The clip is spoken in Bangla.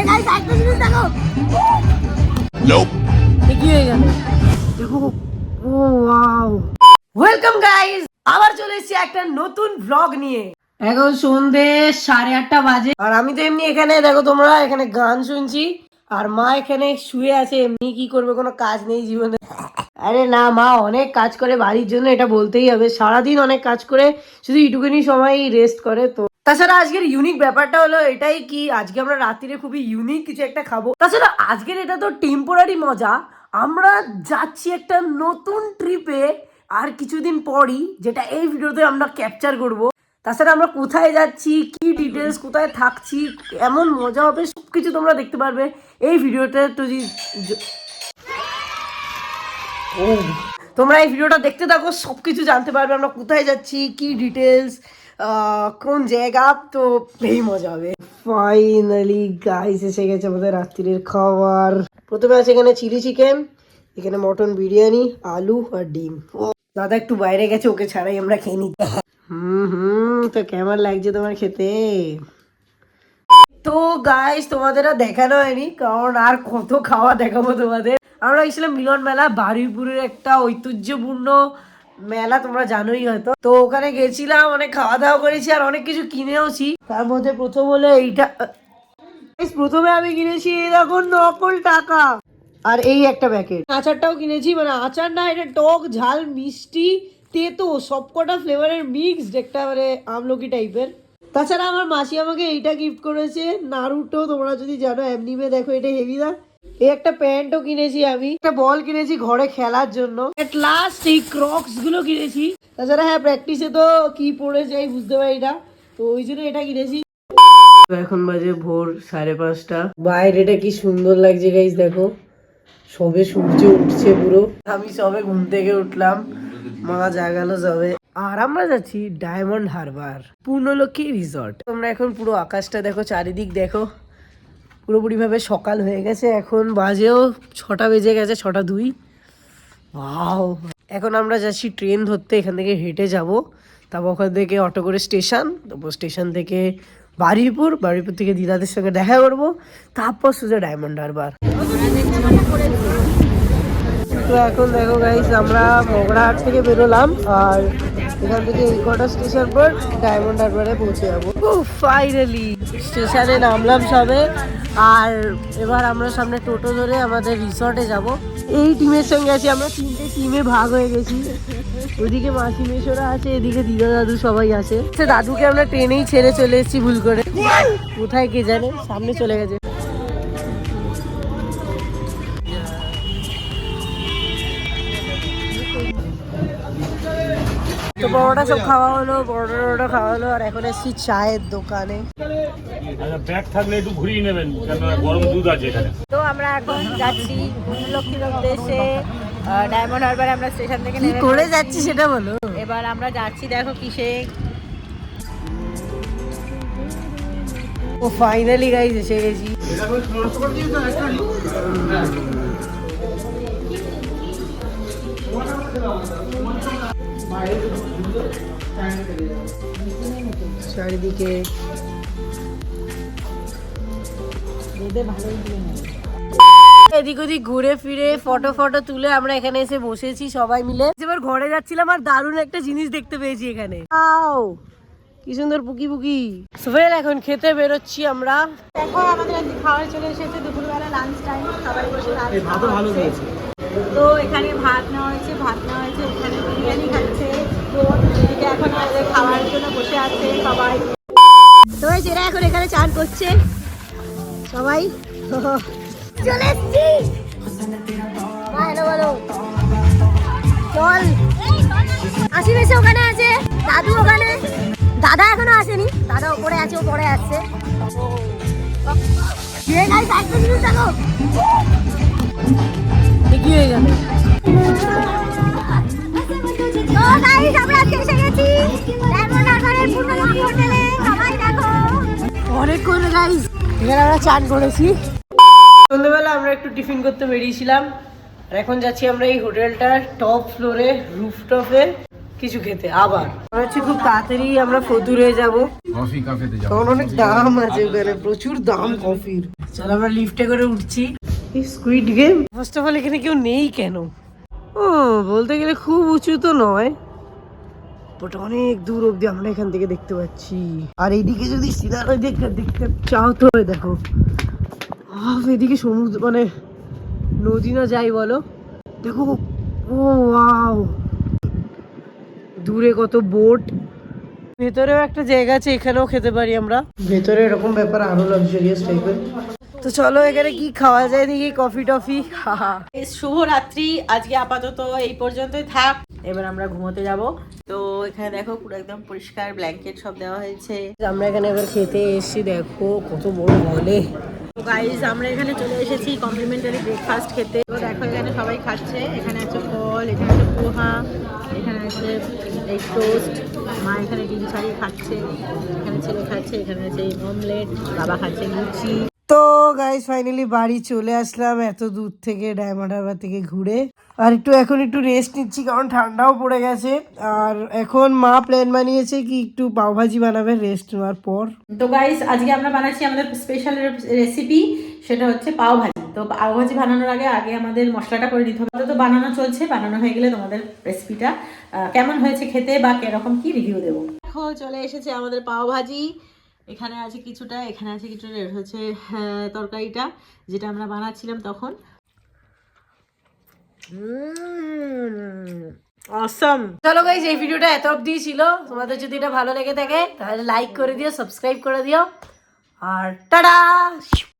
গাইস একটা জিনিস দেখো। Nope. কি হয়ে গেল দেখো। ও ওয়াও, ওয়েলকাম গাইস, আবার চলে এসেছি একটা নতুন ব্লগ নিয়ে। এখন সন্ধে 8:30 বাজে আর আমি তো এমনি এখানে দেখো, তোমরা এখানে গান শুনছি আর মা এখানে শুয়ে আছে। এমনি কি করবে, কোনো কাজ নেই জীবনে। আরে না, মা অনেক কাজ করে বাড়ির জন্য, এটা বলতেই হবে। সারাদিন অনেক কাজ করে, শুধু এইটুকুনি সময় রেস্ট করে। তো তাছাড়া আজকের ইউনিক ব্যাপারটা হলো এটাই কি, আজকে আমরা রাত্রিরে খুবই ইউনিক কিছু একটা খাবো। তাছাড়া আজকের এটা তো টেম্পোরারি মজা, আমরা যাচ্ছি একটা নতুন ট্রিপে আর কিছুদিন পরই, যেটা এই ভিডিওতে আমরা ক্যাপচার করব। তাছাড়া আমরা কোথায় যাচ্ছি, কি ডিটেলস, কোথায় থাকছি, এমন মজা হবে, সবকিছু তোমরা দেখতে পারবে এই ভিডিওতে। তো ও, তোমরা এই ভিডিওটা দেখতে থাকো, সবকিছু জানতে পারবে আমরা কোথায় যাচ্ছি, কি ডিটেলস, কোন জায়গা। তো এই মজা হবে। ফাইনালি গাইস এসে গেছে আমাদের রাত্রির খাবার। প্রথমে আছে এখানে চিলি চিকেন, এখানে মটন বিরিয়ানি, আলু আর ডিম। ও দাদা একটু বাইরে গেছে, ওকে ছাড়াই আমরা খেয়ে নিই। তো কেমন লাগছে তোমার খেতে? তো গাইস তোমাদের আর দেখানো হয়নি, কারণ আর কত খাওয়া দেখাবো তোমাদের। আমরা গেছিলাম মিলন মেলা, বারুইপুরের একটা ঐতিহ্যপূর্ণ মেলা, তোমরা জানোই হয়তো। তো ওখানে গেছিলাম, অনেক খাওয়া দাওয়া করেছি আর অনেক কিছু কিনেওছি। তার মধ্যে প্রথম হলো এইটা, প্রথমে আমি কিনেছি এরকম নকল টাকা আর এই একটা প্যাকেট। আচারটাও কিনেছি, মানে আচার না, এটা টক ঝাল মিষ্টি তেতো সবকটা ফ্লেভারের মিক্সড একটা, মানে আমলকি টাইপের। তাছাড়া আমার মাসি আমাকে এইটা গিফট করেছে, নারুটো, তোমরা যদি জানো অ্যানিমে, দেখো এটা হেভি না। এই একটা প্যান্টও কিনেছি, আমি একটা বল কিনেছি ঘরে খেলার জন্য। এট লাস্ট এই ক্রক্স গুলো কিনেছি। তাছাড়া হ্যাঁ, প্র্যাকটিসে তো কি পরে যাই বুঝতে পারি না, তো ওই জন্য এটা কিনেছি। এখন বাজে ভোর 5:30। বাইরেটা কি সুন্দর লাগছে গাইস, দেখো সবে সূর্য উঠছে পুরো। আমি সবে ঘুম থেকে উঠলাম, মা জাগালো সবে। আর আমরা যাচ্ছি ডায়মন্ড হারবার, পূর্ণলক্ষ্মী রিসর্ট। তোমরা এখন পুরো আকাশটা দেখো, চারিদিক দেখো, পুরোপুরি ভাবে সকাল হয়ে গেছে। এখন বাজেও 6টা বেজে গেছে, 6:02। ওয়াও, এখন আমরা যাচ্ছি ট্রেন ধরতে, এখান থেকে হেঁটে যাব, তারপর ওখান থেকে অটো করে স্টেশন, তারপর স্টেশন থেকে বারুইপুর, বারুইপুর থেকে দিদাদের সঙ্গে দেখা করবো, তারপর সোজা ডায়মন্ড হারবার। তো এখন দেখো গাইস, আমরা মগরাহাট থেকে বেরোলাম আর এখান থেকে এই কটা স্টেশন পর ডায়মন্ড হারবারে পৌঁছে যাবো। ফাইনালি স্টেশনে নামলাম সবে, আর এবার আমরা সামনে টোটো ধরে আমাদের রিসর্টে যাব। এই টিমের সঙ্গে আছি আমরা, 3টে টিমে ভাগ হয়ে গেছি। ওদিকে মাসি মেশোরা আছে, এদিকে দিদা দাদু সবাই আছে। দাদুকে আমরা ট্রেনেই ছেড়ে চলে এসেছি ভুল করে, কোথায় কে জানে, সামনে চলে গেছে। তো পরোটা সব খাওয়া হলো, পরোটা খাওয়া হলো, আর এখন এসেছি চায়ের দোকানে। ব্যাগ থাকলে একটু ঘুরিয়ে নেবেন, গরম দুধ আছে এখানে। তো আমরা এখন যাচ্ছি লক্ষ্মীর উদ্দেশ্যে ডায়মন্ড হারবারে। আমরা স্টেশন থেকে কি করে যাচ্ছি সেটা বলো। এবার আমরা যাচ্ছি, দেখো কিসে। ও ফাইনালি গাইস এসে গেছি। চারিদিকে এদিক ওদিক ঘুরে ফিরে ফটো তুলে আমরা এখানে এসে বসেছি সবাই মিলে। এবার ঘরে যাচ্ছিলাম আর দারুণ একটা জিনিস দেখতে পেয়েছি এখানে। কি সুন্দর পুকি পুকি। সোহেল এখন খেতে বেরোচ্ছি আমরা। দেখো আমাদের খাবার চলে এসেছে, দুপুরবেলা লাঞ্চ টাইম, সবাই বসে ভাতও ভালো দিয়েছে। তো এখানে ভাত নেওয়া হয়েছে, এখানে বিরিয়ানি খাচ্ছে। তো এদিকে এখন আমাদের খাওয়ার জন্য বসে আছে সবাই। তো এরা এখন এখানে চান করছে সবাই। চলে এসছি, হ্যালো বলো, চল। আসি বেশি ওখানে আছে, দাদু ওখানে, দাদা এখনো আসেনি, দাদা ওপরে আছে, ও পরে আসছে। কি হয়ে গেল? অনেকক্ষণ গাইস এখানে আমরা চান করেছি। সন্ধ্যেবেলা আমরা একটু টিফিন করতে বেরিয়েছিলাম আর এখন যাচ্ছি আমরা এই হোটেলটার টপ ফ্লোরে, রুফটপে। কিছু খেতে আবার মনে হচ্ছে খুব তাড়াতাড়ি আমরা ফতুর হয়ে যাবো, কফি কাফেতে যাও। কারণ অনেক দাম আছে ওখানে, প্রচুর দাম কফির। চলো আমরা লিফটে করে উঠছি। Squid game first of all এখানে কেউ নেই কেন? ও বলতে গেলে খুব উঁচু তো নয়, বাট অনেক দূর অব্দি আমরা এখান থেকে দেখতে পাচ্ছি। আর এইদিকে যদি সিনারি দেখতে চাও তো দেখো, এদিকে সমুদ্র মানে নদী না যাই বলো, দেখো ও ওয়াও, দূরে কত বোট। ভেতরেও একটা জায়গা আছে, এখানেও খেতে পারি আমরা। ভেতরে এরকম ব্যাপার আরো লাক্সারিয়াস টাইপের। তো চলো এখানে কি খাওয়া যায় দেখি, কফি টফি। শুভরাত্রি, আজকে আপাতত এই পর্যন্তই থাক, এবার আমরা ঘুমোতে যাব। তো এখানে দেখো পুরো একদম পরিষ্কার ব্ল্যাঙ্কেট সব দেওয়া হয়েছে। আমরা এখানে এবার খেতে এসেছি, দেখো কত বড় হলে। গাইস আমরা এখানে চলে এসেছি কমপ্লিমেন্টারি ব্রেকফাস্ট খেতে। তো দেখো এখানে সবাই খাচ্ছে, এখানে আছে ফল, এখানে আছে পোহা, এখানে আছে এই টোস্ট, মা এখানে ডিম ছাড়িয়ে খাচ্ছে, এখানে ছেলে খাচ্ছে, এখানে আছে অমলেট, বাবা খাচ্ছে লুচি। তো গাইস ফাইনালি বাড়ি চলে আসলাম এত দূর থেকে, ডায়মন্ড হারবার থেকে ঘুরে। আর এখন একটু রেস্ট নিচ্ছি, কারণ ঠান্ডাও পড়ে গেছে। আর এখন মা প্ল্যান বানিয়েছে কি একটু পাওভাজি বানাবে রেস্ট নেওয়ার পর। তো গাইস আজকে আমরা বানাচ্ছি আমাদের স্পেশাল রেসিপি, সেটা হচ্ছে পাও ভাজি। তো পাও ভাজি বানানোর আগে আমাদের মশলাটা করে নিতে হবে। তো বানানো চলছে, বানানো হয়ে গেলে তোমাদের রেসিপিটা কেমন হয়েছে খেতে বা কিরকম কি রিভিউ দেবো। দেখো চলে এসেছে আমাদের পাও ভাজি। এখানে আছে কিছুটা, এখানে আছে কিছুটা, এর হচ্ছে তরকারিটা যেটা আমরা বানাচ্ছিলাম তখন। অসম। চলো গাইস এই ভিডিওটা এত অবধি ছিল। তোমাদের যদি এটা ভালো লেগে থাকে তাহলে লাইক করে দিও, সাবস্ক্রাইব করে দিও, আর টাটা।